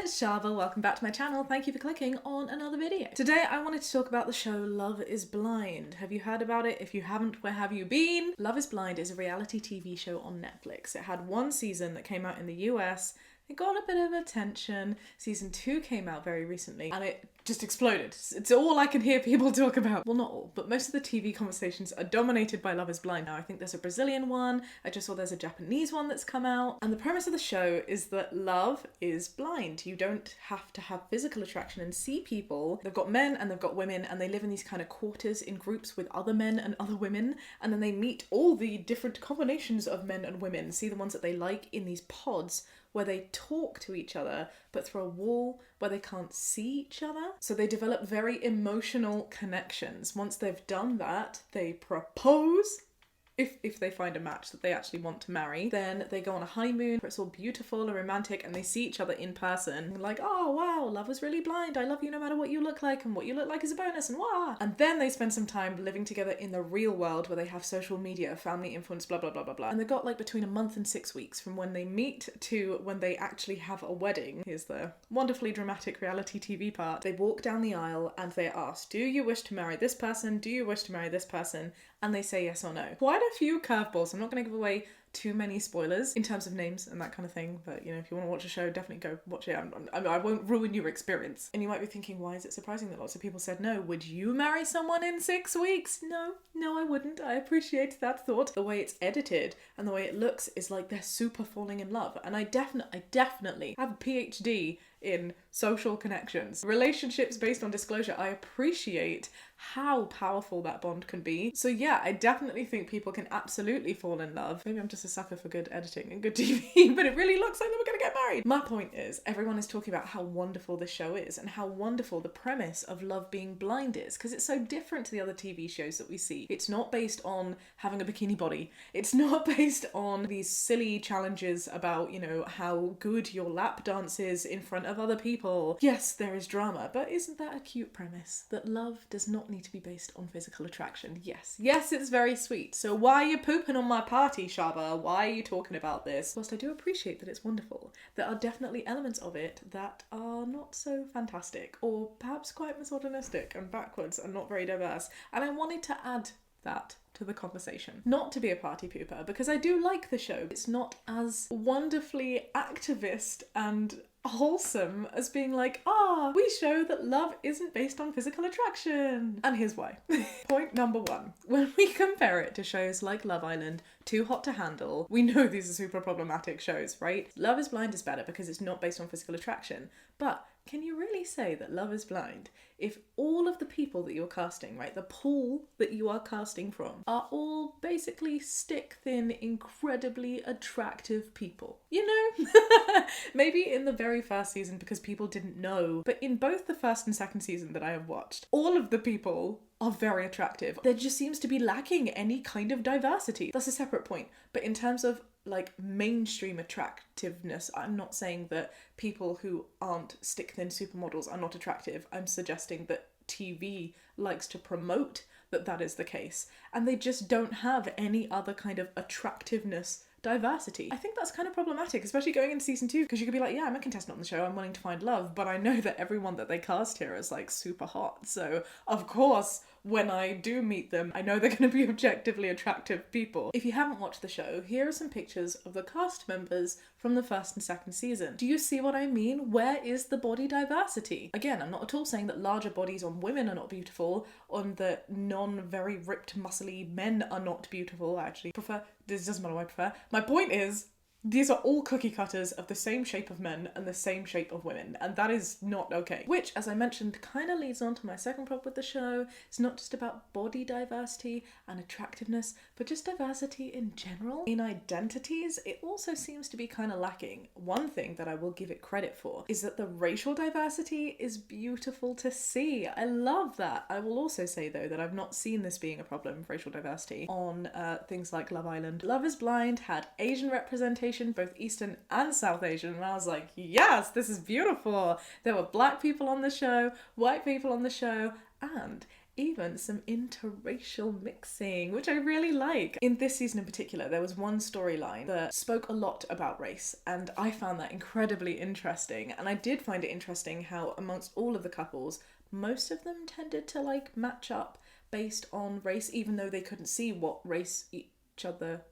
it's Shaaba. Welcome back to my channel. Thank you for clicking on another video. Today I wanted to talk about the show Love is Blind. Have you heard about it? If you haven't, where have you been? Love is Blind is a reality TV show on Netflix. It had one season that came out in the US. It got a bit of attention. Season 2 came out very recently and it just exploded. It's all I can hear people talk about. Well, not all, but most of the TV conversations are dominated by Love is Blind. Now, I think there's a Brazilian one. I just saw there's a Japanese one that's come out. And the premise of the show is that love is blind. You don't have to have physical attraction and see people. They've got men and they've got women and they live in these kind of quarters in groups with other men and other women. And then they meet all the different combinations of men and women, see the ones that they like in these pods where they talk to each other, but through a wall where they can't see each other. So they develop very emotional connections. Once they've done that, they propose. If they find a match that they actually want to marry, then they go on a honeymoon where it's all beautiful and romantic and they see each other in person. Like, oh wow, love is really blind. I love you no matter what you look like and what you look like is a bonus and wow. And then they spend some time living together in the real world where they have social media, family influence, blah, blah, blah, blah, blah. And they've got like between a month and 6 weeks from when they meet to when they actually have a wedding. Here's the wonderfully dramatic reality TV part. They walk down the aisle and they ask, do you wish to marry this person? Do you wish to marry this person? And they say yes or no. Quite a few curveballs. I'm not going to give away too many spoilers in terms of names and that kind of thing, but you know, if you want to watch a show, definitely go watch it. I won't ruin your experience. And you might be thinking, why is it surprising that lots of people said no? Would you marry someone in 6 weeks? No, I wouldn't. I appreciate that thought. The way it's edited and the way it looks is like they're super falling in love. And I definitely have a PhD in social connections. Relationships based on disclosure. I appreciate how powerful that bond can be. So yeah, I definitely think people can absolutely fall in love. Maybe I'm just a sucker for good editing and good TV, but it really looks like they were gonna get married. My point is, everyone is talking about how wonderful this show is and how wonderful the premise of love being blind is, because it's so different to the other TV shows that we see. It's not based on having a bikini body. It's not based on these silly challenges about, you know, how good your lap dance is in front of other people. Yes, there is drama, but isn't that a cute premise? That love does not need to be based on physical attraction. Yes, it's very sweet. So why are you pooping on my party, Shaaba? Why are you talking about this? Whilst I do appreciate that it's wonderful, there are definitely elements of it that are not so fantastic, or perhaps quite misogynistic and backwards and not very diverse. And I wanted to add that to the conversation. Not to be a party pooper, because I do like the show. It's not as wonderfully activist and wholesome as being like, we show that love isn't based on physical attraction. And here's why. Point number 1. When we compare it to shows like Love Island, Too Hot to Handle, we know these are super problematic shows, right? Love is Blind is better because it's not based on physical attraction. But can you really say that Love is Blind if all of the people that you're casting, right, the pool that you are casting from, are all basically stick-thin, incredibly attractive people? You know? Maybe in the very first season because people didn't know, but in both the first and second season that I have watched, all of the people are very attractive. There just seems to be lacking any kind of diversity. That's a separate point. But in terms of like mainstream attractiveness, I'm not saying that people who aren't stick-thin supermodels are not attractive. I'm suggesting that TV likes to promote that is the case. And they just don't have any other kind of attractiveness diversity. I think that's kind of problematic, especially going into season 2, because you could be like, yeah, I'm a contestant on the show, I'm willing to find love, but I know that everyone that they cast here is like super hot. So of course, when I do meet them, I know they're going to be objectively attractive people. If you haven't watched the show, here are some pictures of the cast members from the first and second season. Do you see what I mean? Where is the body diversity? Again, I'm not at all saying that larger bodies on women are not beautiful, on the non-very ripped, muscly men are not beautiful. I actually prefer, this doesn't matter what I prefer. My point is, these are all cookie cutters of the same shape of men and the same shape of women, and that is not okay. Which, as I mentioned, kind of leads on to my second problem with the show. It's not just about body diversity and attractiveness, but just diversity in general. In identities, it also seems to be kind of lacking. One thing that I will give it credit for is that the racial diversity is beautiful to see. I love that. I will also say, though, that I've not seen this being a problem, racial diversity, on things like Love Island. Love is Blind had Asian representation, both Eastern and South Asian, and I was like, yes, this is beautiful. There were black people on the show, white people on the show, and even some interracial mixing, which I really like. In this season in particular, there was one storyline that spoke a lot about race, and I found that incredibly interesting. And I did find it interesting how amongst all of the couples, most of them tended to like match up based on race, even though they couldn't see what race each other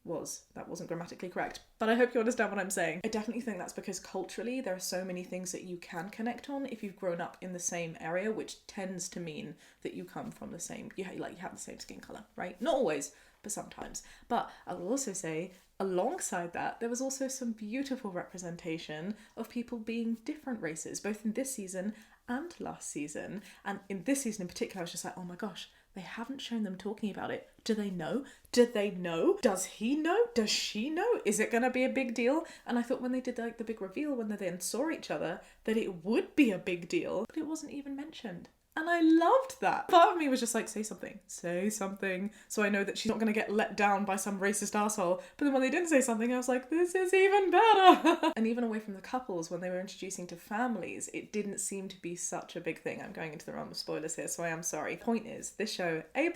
was. That wasn't grammatically correct, but I hope you understand what I'm saying. I definitely think that's because culturally there are so many things that you can connect on if you've grown up in the same area, which tends to mean that you come from the same, you have the same skin colour, right? Not always, but sometimes. But I will also say, alongside that, there was also some beautiful representation of people being different races, both in this season and last season. And in this season in particular, I was just like, oh my gosh, they haven't shown them talking about it. Do they know? Do they know? Does he know? Does she know? Is it gonna be a big deal? And I thought when they did like the big reveal, when they then saw each other, that it would be a big deal, but it wasn't even mentioned. And I loved that. Part of me was just like, say something, so I know that she's not going to get let down by some racist asshole. But then when they didn't say something, I was like, this is even better. And even away from the couples, when they were introducing to families, it didn't seem to be such a big thing. I'm going into the realm of spoilers here, so I am sorry. Point is, this show, A+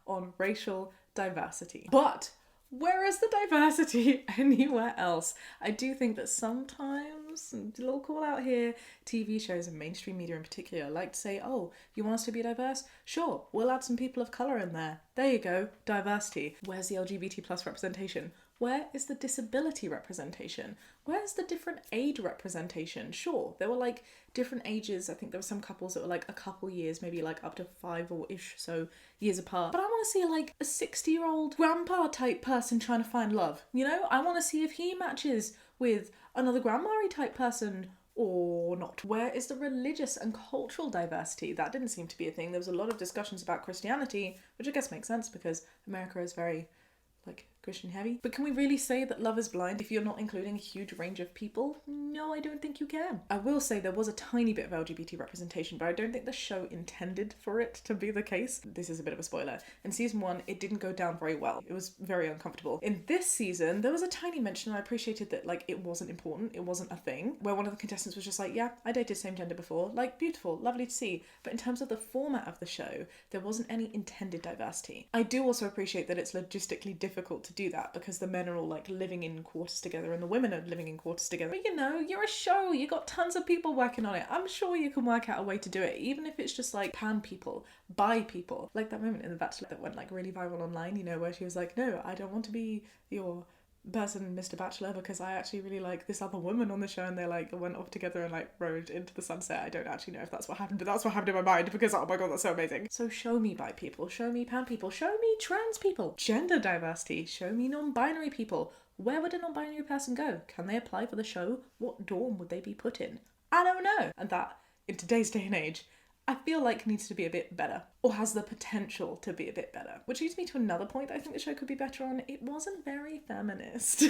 on racial diversity. But where is the diversity anywhere else? I do think that sometimes, a little call out here, TV shows and mainstream media in particular like to say, oh, you want us to be diverse? Sure, we'll add some people of colour in there. There you go, diversity. Where's the LGBT+ representation? Where is the disability representation? Where's the different age representation? Sure, there were like different ages. I think there were some couples that were like a couple years, maybe like up to 5 or ish so years apart. But I want to see like a 60-year-old grandpa type person trying to find love. You know, I want to see if he matches with another grandma-y type person or not. Where is the religious and cultural diversity? That didn't seem to be a thing. There was a lot of discussions about Christianity, which I guess makes sense because America is very like Christian heavy. But can we really say that Love is Blind if you're not including a huge range of people? No, I don't think you can. I will say there was a tiny bit of LGBT representation, but I don't think the show intended for it to be the case. This is a bit of a spoiler. In season 1, it didn't go down very well. It was very uncomfortable. In this season, there was a tiny mention, and I appreciated that like it wasn't important, it wasn't a thing, where one of the contestants was just like, yeah, I dated same gender before. Like, beautiful, lovely to see. But in terms of the format of the show, there wasn't any intended diversity. I do also appreciate that it's logistically difficult to do that because the men are all like living in quarters together and the women are living in quarters together. But you know, you're a show, you got tons of people working on it. I'm sure you can work out a way to do it, even if it's just like pan people, bi people. Like that moment in The Bachelor that went like really viral online, you know, where she was like, no, I don't want to be your person, Mr. Bachelor, because I actually really like this other woman on the show, and they like went off together and like rode into the sunset. I don't actually know if that's what happened, but that's what happened in my mind because oh my god, that's so amazing. So show me bi people, show me pan people, show me trans people, gender diversity, show me non-binary people. Where would a non-binary person go? Can they apply for the show? What dorm would they be put in? I don't know. And that, in today's day and age, I feel like needs to be a bit better, or has the potential to be a bit better. Which leads me to another point that I think the show could be better on. It wasn't very feminist.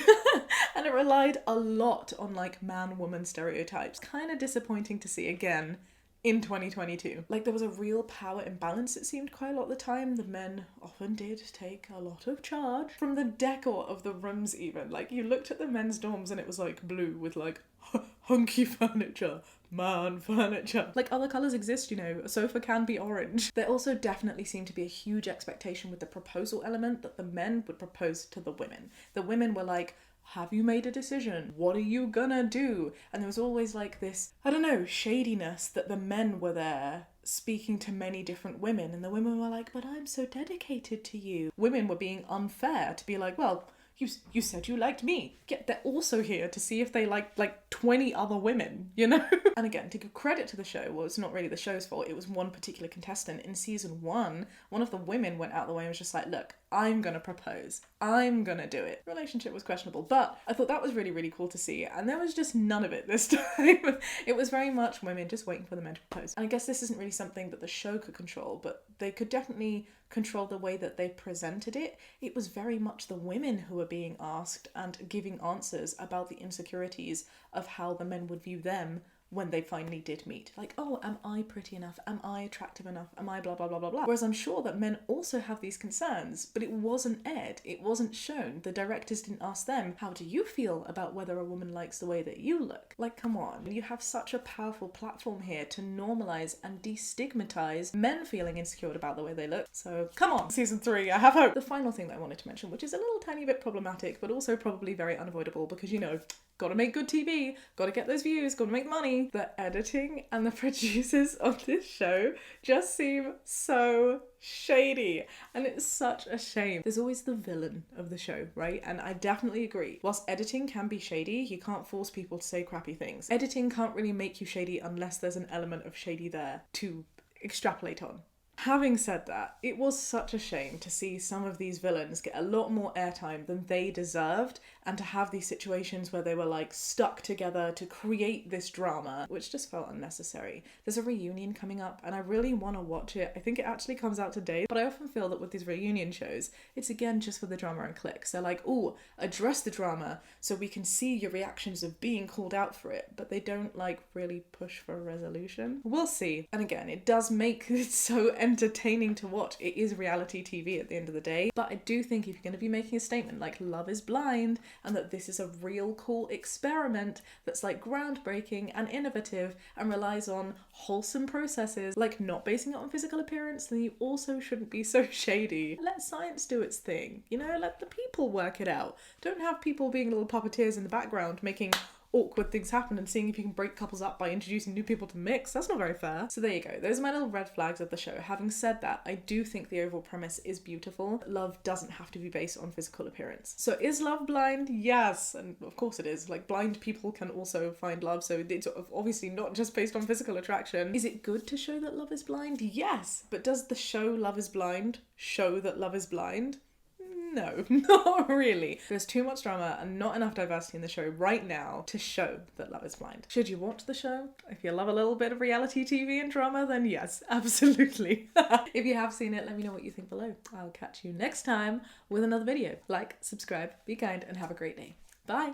And it relied a lot on like man-woman stereotypes. Kind of disappointing to see again in 2022. Like there was a real power imbalance, it seemed, quite a lot of the time. The men often did take a lot of charge. From the decor of the rooms even. Like you looked at the men's dorms and it was like blue with like hunky furniture, man furniture. Like other colours exist, you know, a sofa can be orange. There also definitely seemed to be a huge expectation with the proposal element that the men would propose to the women. The women were like, have you made a decision? What are you gonna do? And there was always like this, I don't know, shadiness that the men were there speaking to many different women, and the women were like, but I'm so dedicated to you. Women were being unfair to be like, well, you said you liked me. Yet they're also here to see if they liked like 20 other women, you know? And again, to give credit to the show, well, it's not really the show's fault. It was one particular contestant. In season 1, one of the women went out the way and was just like, look, I'm gonna propose. I'm gonna do it. Relationship was questionable, but I thought that was really, really cool to see. And there was just none of it this time. It was very much women just waiting for the men to propose. And I guess this isn't really something that the show could control, but they could definitely control the way that they presented it. It was very much the women who were being asked and giving answers about the insecurities of how the men would view them when they finally did meet. Like, oh, am I pretty enough? Am I attractive enough? Am I blah, blah, blah, blah, blah. Whereas I'm sure that men also have these concerns, but it wasn't aired. It wasn't shown. The directors didn't ask them, how do you feel about whether a woman likes the way that you look? Like, come on. You have such a powerful platform here to normalize and destigmatize men feeling insecure about the way they look. So come on, season 3, I have hope. The final thing that I wanted to mention, which is a little tiny bit problematic, but also probably very unavoidable because, you know, gotta make good TV, gotta get those views, gotta make money. The editing and the producers of this show just seem so shady, and it's such a shame. There's always the villain of the show, right? And I definitely agree. Whilst editing can be shady, you can't force people to say crappy things. Editing can't really make you shady unless there's an element of shady there to extrapolate on. Having said that, it was such a shame to see some of these villains get a lot more airtime than they deserved, and to have these situations where they were like stuck together to create this drama, which just felt unnecessary. There's a reunion coming up and I really want to watch it. I think it actually comes out today, but I often feel that with these reunion shows, it's again just for the drama and clicks. They're like, oh, address the drama so we can see your reactions of being called out for it, but they don't like really push for a resolution. We'll see. And again, it does make it so entertaining to watch. It is reality TV at the end of the day, but I do think if you're going to be making a statement like Love is Blind and that this is a real cool experiment that's like groundbreaking and innovative and relies on wholesome processes, like not basing it on physical appearance, then you also shouldn't be so shady. Let science do its thing, you know, let the people work it out. Don't have people being little puppeteers in the background making awkward things happen and seeing if you can break couples up by introducing new people to mix. That's not very fair. So there you go. Those are my little red flags of the show. Having said that, I do think the overall premise is beautiful. Love doesn't have to be based on physical appearance. So is love blind? Yes. And of course it is. Like, blind people can also find love, so it's obviously not just based on physical attraction. Is it good to show that love is blind? Yes. But does the show Love is Blind show that love is blind? No, not really. There's too much drama and not enough diversity in the show right now to show that love is blind. Should you watch the show? If you love a little bit of reality TV and drama, then yes, absolutely. If you have seen it, let me know what you think below. I'll catch you next time with another video. Like, subscribe, be kind, and have a great day. Bye.